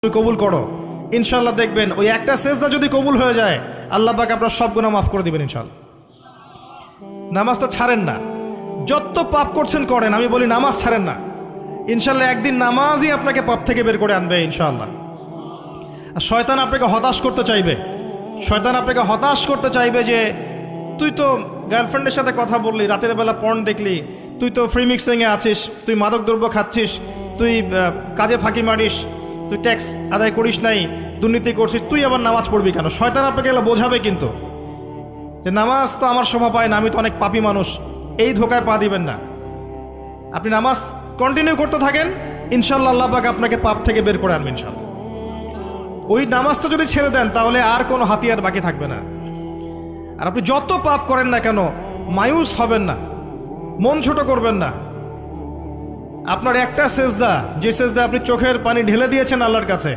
তুমি কবুল করো, ইনশাল্লাহ দেখবেন ওই একটা সেজদা যদি কবুল হয়ে যায় আল্লাহ পাক আপনার সব গুনাহ মাফ করে দিবেন ইনশাল্লাহ। নামাজটা ছাড়েন না, যত পাপ করছেন করেন, আমি বলি নামাজ ছাড়েন না, ইনশাল্লাহ একদিন নামাজই আপনাকে পাপ থেকে বের করে আনবে ইনশাল্লাহ। আর শয়তান আপনাকে হতাশ করতে চাইবে, শয়তান আপনাকে হতাশ করতে চাইবে যে তুই তো গার্লফ্রেন্ডের সাথে কথা বললি, রাতের বেলা পর্ন দেখলি, তুই তো ফ্রি মিক্সিংয়ে আছিস, তুই মাদকদ্রব্য খাচ্ছিস, তুই কাজে ফাঁকি মারিস, তুই ট্যাক্স আদায় করিস নাই, দুর্নীতি করছিস, তুই আবার নামাজ পড়বি কেন? শয়তান আপনাকে এগুলো বোঝাবে কিন্তু যে নামাজ তো আমার শোভা পায় না, আমি তো অনেক পাপী মানুষ। এই ধোকায় পা দিবেন না, আপনি নামাজ কন্টিনিউ করতে থাকেন, ইনশাল্লাহ আল্লাহ পাক আপনাকে পাপ থেকে বের করে আনবেন ইনশাল্লাহ। ওই নামাজটা যদি ছেড়ে দেন তাহলে আর কোনো হাতিয়ার বাকি থাকবে না। আর আপনি যত পাপ করেন না কেন মায়ুস হবেন না, মন ছোট করবেন না। আপনার একটা সেজদা, যে সেজদা আপনি চোখের পানি ঢেলে দিয়েছেন আল্লাহর কাছে,